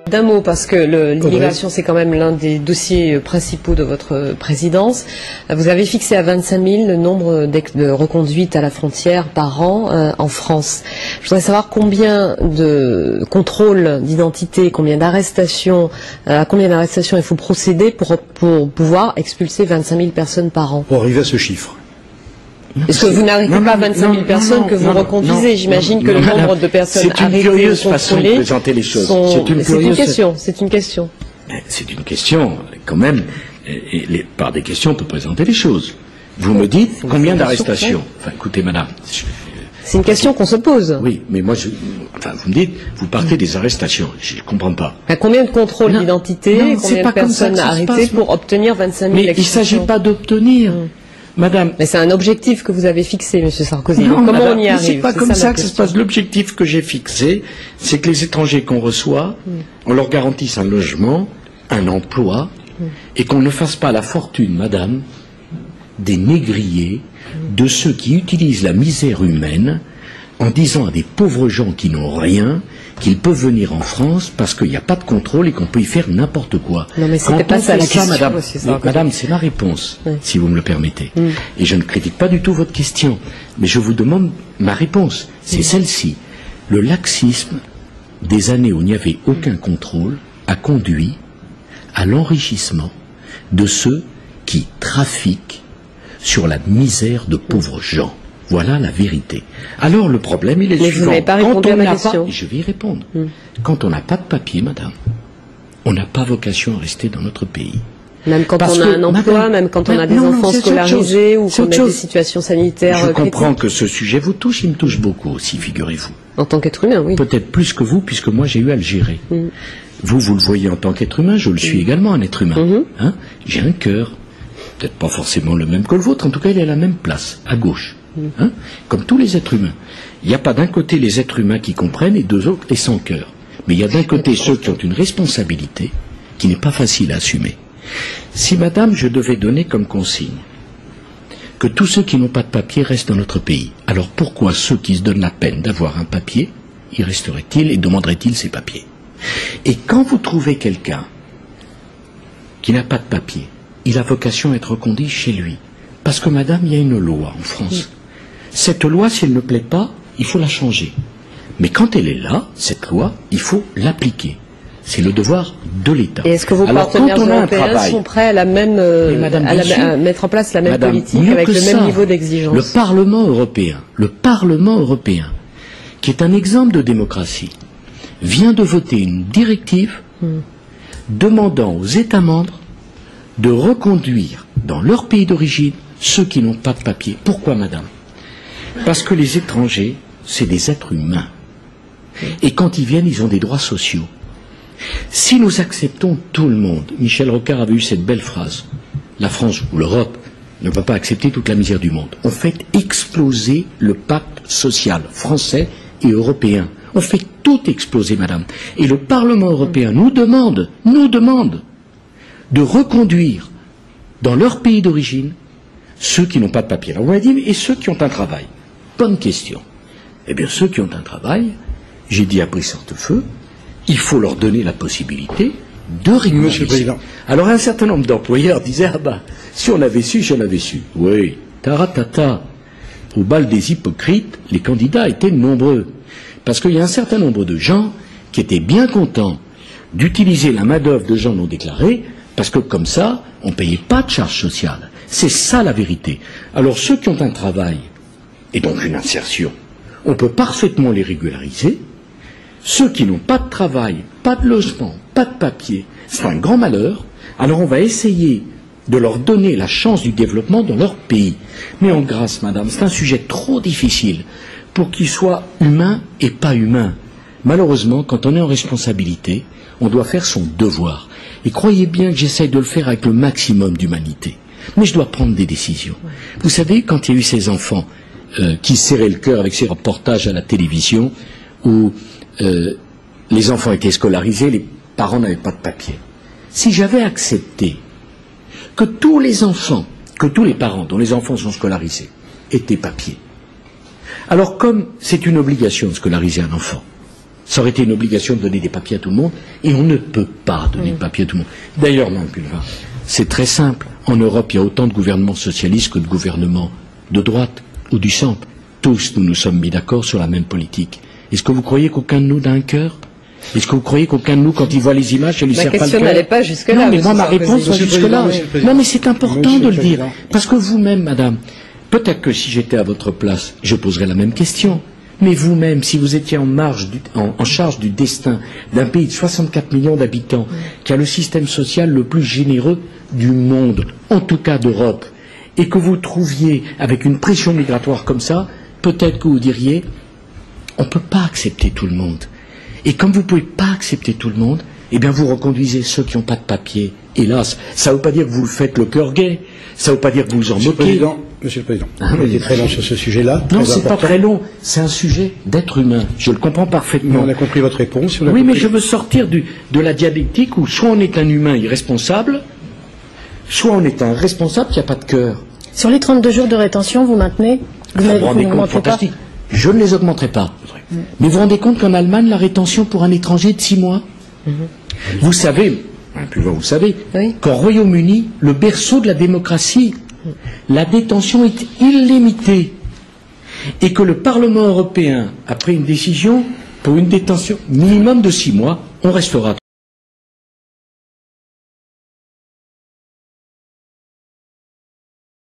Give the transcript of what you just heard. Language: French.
D'un mot, parce que l'immigration, c'est quand même l'un des dossiers principaux de votre présidence. Vous avez fixé à 25 000 le nombre de reconduites à la frontière par an en France. Je voudrais savoir combien de contrôles d'identité, combien d'arrestations, à combien d'arrestations il faut procéder pour pouvoir expulser 25 000 personnes par an. Pour arriver à ce chiffre. Est-ce que vous n'arrêtez pas 25 000 personnes que vous reconduisez? J'imagine que le nombre de personnes arrêtées ou contrôlées... C'est une curieuse façon de présenter les choses. C'est une question. C'est une question, quand même. Et par des questions, on peut présenter les choses. Vous me dites combien d'arrestations? Enfin, écoutez, madame... C'est une question qu'on se pose. Oui, mais moi, vous me dites, vous partez des arrestations. Je ne comprends pas. Combien de contrôles d'identité, combien de personnes arrêtées pour obtenir 25 000 Mais il ne s'agit pas d'obtenir... Madame. Mais c'est un objectif que vous avez fixé, Monsieur Sarkozy. Non, comment madame, on y arrive? C'est pas comme ça que ça se passe. L'objectif que j'ai fixé, c'est que les étrangers qu'on reçoit, on leur garantisse un logement, un emploi, et qu'on ne fasse pas la fortune, madame, des négriers, de ceux qui utilisent la misère humaine en disant à des pauvres gens qui n'ont rien qu'ils peuvent venir en France parce qu'il n'y a pas de contrôle et qu'on peut y faire n'importe quoi. Non, mais c'était pas ça la question, madame, c'est ma réponse, si vous me le permettez. Et je ne critique pas du tout votre question, mais je vous demande ma réponse. C'est celle-ci. Le laxisme des années où il n'y avait aucun contrôle a conduit à l'enrichissement de ceux qui trafiquent sur la misère de pauvres gens. Voilà la vérité. Alors le problème, il est suivant. Vous n'avez pas répondu à ma question. Je vais y répondre. Quand on n'a pas de papier, madame, on n'a pas vocation à rester dans notre pays. Même quand on a un emploi, même quand on a des enfants scolarisés ou qu'on a des situations sanitaires critiques. Je comprends que ce sujet vous touche, il me touche beaucoup aussi, figurez-vous. En tant qu'être humain, oui. Peut-être plus que vous, puisque moi j'ai eu à le gérer. Vous le voyez en tant qu'être humain, je le suis également un être humain. Hein? J'ai un cœur, peut-être pas forcément le même que le vôtre, en tout cas il est à la même place, à gauche. Hein? Comme tous les êtres humains. Il n'y a pas d'un côté les êtres humains qui comprennent et deux autres les sans cœur. Mais il y a d'un côté ceux qui ont une responsabilité qui n'est pas facile à assumer. Si, madame, je devais donner comme consigne que tous ceux qui n'ont pas de papier restent dans notre pays, alors pourquoi ceux qui se donnent la peine d'avoir un papier, y resteraient-ils et demanderaient-ils ces papiers? Et quand vous trouvez quelqu'un qui n'a pas de papier, il a vocation à être reconduit chez lui. Parce que, madame, il y a une loi en France. Cette loi, si elle ne plaît pas, il faut la changer. Mais quand elle est là, cette loi, il faut l'appliquer. C'est le devoir de l'État. Et est-ce que vos partenaires européens sont prêts à la même, à mettre en place la même politique avec le même niveau d'exigence? Le Parlement européen, qui est un exemple de démocratie, vient de voter une directive demandant aux États membres de reconduire dans leur pays d'origine ceux qui n'ont pas de papier. Pourquoi, madame? Parce que les étrangers, c'est des êtres humains. Et quand ils viennent, ils ont des droits sociaux. Si nous acceptons tout le monde, Michel Rocard avait eu cette belle phrase, la France ou l'Europe ne va pas accepter toute la misère du monde. On fait exploser le pacte social français et européen. On fait tout exploser, madame. Et le Parlement européen nous demande de reconduire dans leur pays d'origine ceux qui n'ont pas de papier. Alors vous m'avez dit, et ceux qui ont un travail? Bonne question. Eh bien, ceux qui ont un travail, j'ai dit à Brice-Hortefeux, il faut leur donner la possibilité de régulariser. Monsieur le Président. Alors un certain nombre d'employeurs disaient, ah ben, si on avait su, j'en avais su. Oui, taratata. Au bal des hypocrites, les candidats étaient nombreux. Parce qu'il y a un certain nombre de gens qui étaient bien contents d'utiliser la main-d'œuvre de gens non déclarés, parce que comme ça, on ne payait pas de charges sociales. C'est ça la vérité. Alors ceux qui ont un travail, et donc une insertion, on peut parfaitement les régulariser. Ceux qui n'ont pas de travail, pas de logement, pas de papier, c'est un grand malheur. Alors on va essayer de leur donner la chance du développement dans leur pays. Mais en grâce, madame, c'est un sujet trop difficile pour qu'ils soient humains et pas humains. Malheureusement, quand on est en responsabilité, on doit faire son devoir. Et croyez bien que j'essaye de le faire avec le maximum d'humanité. Mais je dois prendre des décisions. Vous savez, quand il y a eu ces enfants qui serraient le cœur avec ces reportages à la télévision, où les enfants étaient scolarisés, les parents n'avaient pas de papier. Si j'avais accepté que tous les enfants, que tous les parents dont les enfants sont scolarisés aient des papiers, alors comme c'est une obligation de scolariser un enfant, Ça aurait été une obligation de donner des papiers à tout le monde, et on ne peut pas donner de papiers à tout le monde. D'ailleurs, Mme Pulvar, c'est très simple. En Europe, il y a autant de gouvernements socialistes que de gouvernements de droite ou du centre. Tous, nous nous sommes mis d'accord sur la même politique. Est-ce que vous croyez qu'aucun de nous n'a un cœur? Est-ce que vous croyez qu'aucun de nous, quand il voit les images, ça lui sert pas le cœur? Ma question n'allait pas jusque-là. Non, mais moi, ma réponse va jusque-là. Non, mais c'est important de le dire. Parce que vous-même, madame, peut-être que si j'étais à votre place, je poserais la même question. Mais vous-même, si vous étiez en charge du destin d'un pays de 64 millions d'habitants, qui a le système social le plus généreux du monde, en tout cas d'Europe, et que vous trouviez avec une pression migratoire comme ça, peut-être que vous diriez, on ne peut pas accepter tout le monde. Et comme vous ne pouvez pas accepter tout le monde, eh bien vous reconduisez ceux qui n'ont pas de papier. Hélas, ça ne veut pas dire que vous le faites le cœur gai, ça ne veut pas dire que vous vous en moquez. Monsieur le Président, vous avez été très long sur ce sujet-là. Non, c'est pas très long, c'est un sujet d'être humain. Je le comprends parfaitement. On a compris votre réponse. Oui, mais je veux sortir de la dialectique où soit on est un humain irresponsable, soit on est un responsable qui n'a pas de cœur. Sur les 32 jours de rétention, vous maintenez? Vous vous rendez compte, fantastique. Je ne les augmenterai pas. Mais vous vous rendez compte qu'en Allemagne, la rétention pour un étranger est de 6 mois? Vous savez, oui, qu'en Royaume-Uni, le berceau de la démocratie, la détention est illimitée. Et que le Parlement européen a pris une décision pour une détention minimum de 6 mois, on restera